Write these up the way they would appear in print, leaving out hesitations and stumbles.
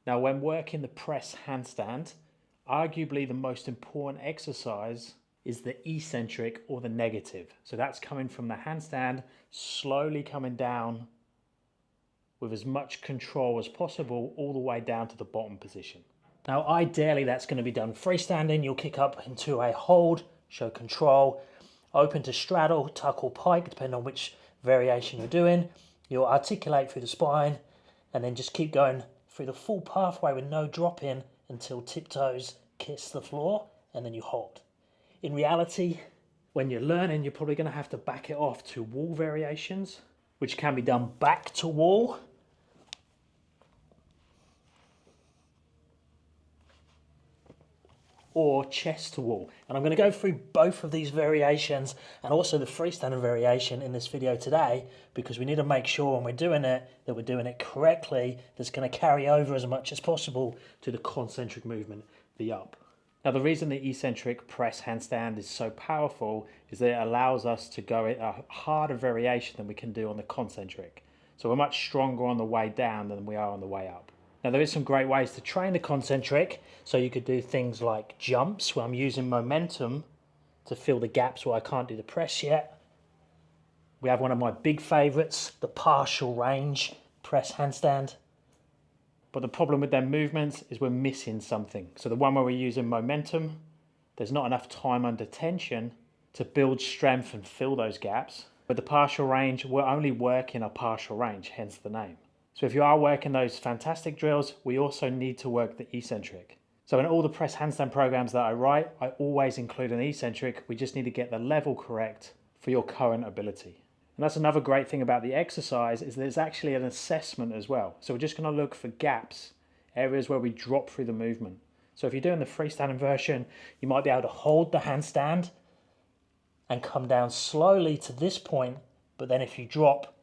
Now, when working the press handstand, arguably the most important exercise is the eccentric or the negative. So that's coming from the handstand, slowly coming down with as much control as possible all the way down to the bottom position. Now, ideally, that's going to be done freestanding. You'll kick up into a hold, show control, open to straddle, tuck or pike, depending on which variation you're doing. You'll articulate through the spine and then just keep going through the full pathway with no drop in until tiptoes kiss the floor, and then you hold. In reality, when you're learning, you're probably going to have to back it off to wall variations, which can be done back to wall, or chest to wall. And I'm going to go through both of these variations and also the freestanding variation in this video today, because we need to make sure when we're doing it that we're doing it correctly, that's going to carry over as much as possible to the concentric movement, the up. Now, the reason the eccentric press handstand is so powerful is that it allows us to go a harder variation than we can do on the concentric. So we're much stronger on the way down than we are on the way up. Now, there is some great ways to train the concentric. So you could do things like jumps where I'm using momentum to fill the gaps where I can't do the press yet. We have one of my big favorites, the partial range press handstand. But the problem with their movements is we're missing something. So the one where we're using momentum, there's not enough time under tension to build strength and fill those gaps. With the partial range, we're only working a partial range, hence the name. So if you are working those fantastic drills, we also need to work the eccentric. So in all the press handstand programs that I write, I always include an eccentric. We just need to get the level correct for your current ability. And that's another great thing about the exercise, is there's actually an assessment as well. So we're just going to look for gaps, areas where we drop through the movement. So if you're doing the freestanding version, you might be able to hold the handstand and come down slowly to this point. But then if you drop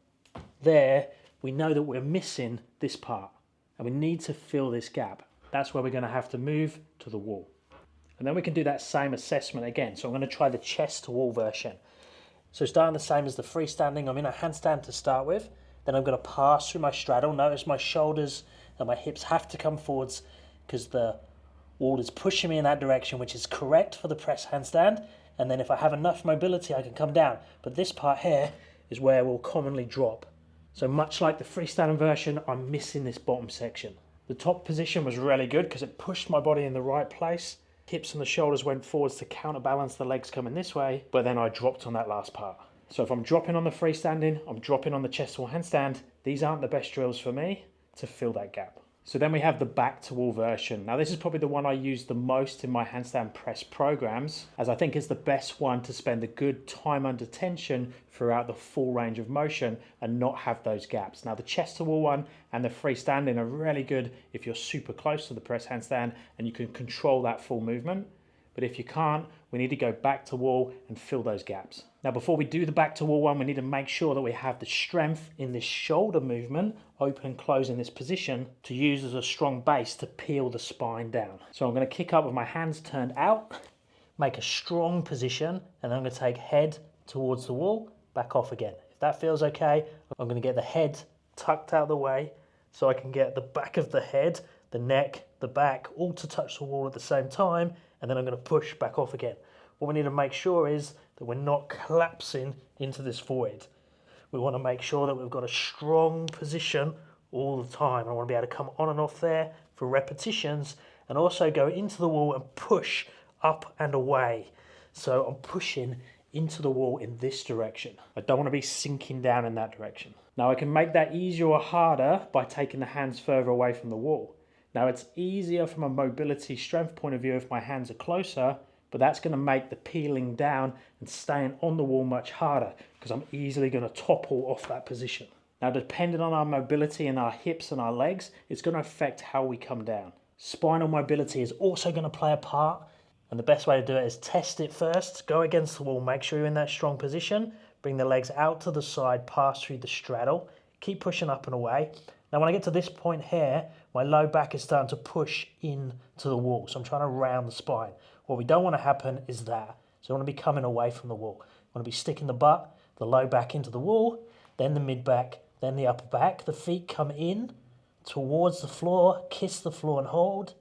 there, we know that we're missing this part and we need to fill this gap. That's where we're going to have to move to the wall. And then we can do that same assessment again. So I'm going to try the chest to wall version. So starting the same as the freestanding, I'm in a handstand to start with. Then I'm going to pass through my straddle. Notice my shoulders and my hips have to come forwards because the wall is pushing me in that direction, which is correct for the press handstand. And then if I have enough mobility, I can come down. But this part here is where we'll commonly drop. So much like the freestanding version, I'm missing this bottom section. The top position was really good because it pushed my body in the right place. Hips and the shoulders went forwards to counterbalance the legs coming this way, but then I dropped on that last part. So if I'm dropping on the freestanding, I'm dropping on the chest wall handstand, these aren't the best drills for me to fill that gap. So then we have the back to wall version. Now this is probably the one I use the most in my handstand press programs, as I think it's the best one to spend a good time under tension throughout the full range of motion and not have those gaps. Now the chest to wall one and the freestanding are really good if you're super close to the press handstand and you can control that full movement. But if you can't, we need to go back to wall and fill those gaps. Now, before we do the back to wall one, we need to make sure that we have the strength in this shoulder movement, open and close in this position, to use as a strong base to peel the spine down. So I'm going to kick up with my hands turned out, make a strong position, and I'm going to take head towards the wall, back off again. If that feels okay, I'm going to get the head tucked out of the way so I can get the back of the head, the neck, the back, all to touch the wall at the same time, and then I'm going to push back off again. What we need to make sure is that we're not collapsing into this void. We want to make sure that we've got a strong position all the time. I want to be able to come on and off there for repetitions and also go into the wall and push up and away. So I'm pushing into the wall in this direction. I don't want to be sinking down in that direction. Now I can make that easier or harder by taking the hands further away from the wall. Now it's easier from a mobility strength point of view if my hands are closer, but that's going to make the peeling down and staying on the wall much harder because I'm easily going to topple off that position. Now, depending on our mobility in our hips and our legs, it's going to affect how we come down. Spinal mobility is also going to play a part, and the best way to do it is test it first. Go against the wall, make sure you're in that strong position, bring the legs out to the side, pass through the straddle, keep pushing up and away. Now, when I get to this point here, my low back is starting to push into the wall, so I'm trying to round the spine. What we don't want to happen is that. So I want to be coming away from the wall. I want to be sticking the butt, the low back into the wall, then the mid back, then the upper back. The feet come in towards the floor, kiss the floor and hold,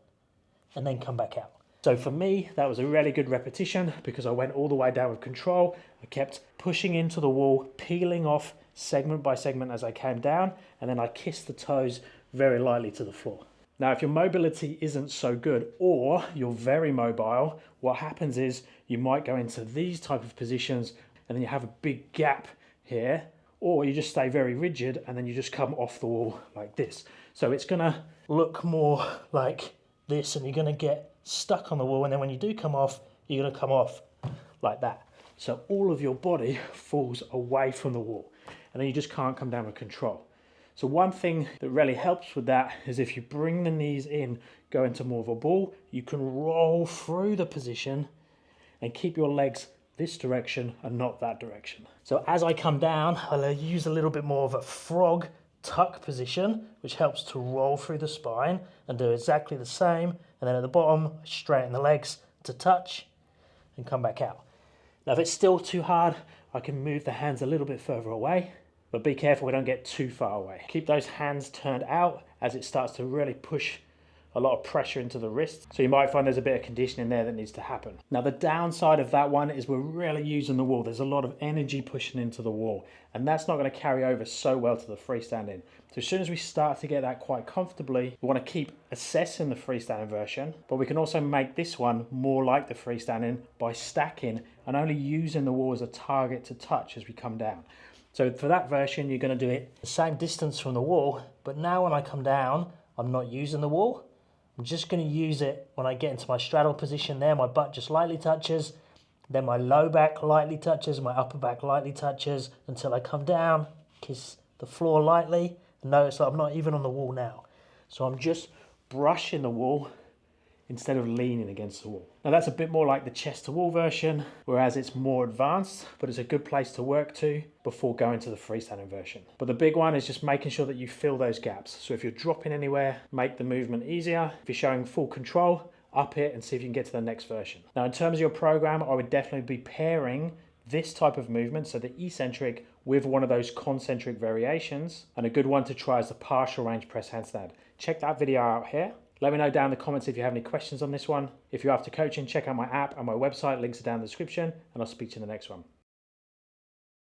and then come back out. So for me, that was a really good repetition because I went all the way down with control. I kept pushing into the wall, peeling off segment by segment as I came down, and then I kissed the toes very lightly to the floor. Now, if your mobility isn't so good or you're very mobile, what happens is you might go into these type of positions and then you have a big gap here, or you just stay very rigid and then you just come off the wall like this. So it's gonna look more like this and you're gonna get stuck on the wall, and then when you do come off, you're gonna come off like that. So all of your body falls away from the wall and then you just can't come down with control. So one thing that really helps with that is if you bring the knees in, go into more of a ball, you can roll through the position and keep your legs this direction and not that direction. So as I come down, I'll use a little bit more of a frog tuck position, which helps to roll through the spine, and do exactly the same. And then at the bottom, straighten the legs to touch and come back out. Now, if it's still too hard, I can move the hands a little bit further away, but be careful we don't get too far away. Keep those hands turned out as it starts to really push a lot of pressure into the wrist. So you might find there's a bit of conditioning there that needs to happen. Now, the downside of that one is we're really using the wall. There's a lot of energy pushing into the wall, and that's not going to carry over so well to the freestanding. So as soon as we start to get that quite comfortably, we want to keep assessing the freestanding version, but we can also make this one more like the freestanding by stacking and only using the wall as a target to touch as we come down. So for that version, you're going to do it the same distance from the wall, but now when I come down, I'm not using the wall. I'm just going to use it when I get into my straddle position there. My butt just lightly touches, then my low back lightly touches, my upper back lightly touches until I come down, kiss the floor lightly, and notice that I'm not even on the wall now. So I'm just brushing the wall instead of leaning against the wall. Now that's a bit more like the chest to wall version, whereas it's more advanced, but it's a good place to work to before going to the freestanding version. But the big one is just making sure that you fill those gaps. So if you're dropping anywhere, make the movement easier. If you're showing full control, up it and see if you can get to the next version. Now in terms of your program, I would definitely be pairing this type of movement, so the eccentric, with one of those concentric variations, and a good one to try is the partial range press handstand. Check that video out here. Let me know down in the comments if you have any questions on this one. If you're after coaching, check out my app and my website. Links are down in the description, and I'll speak to you in the next one.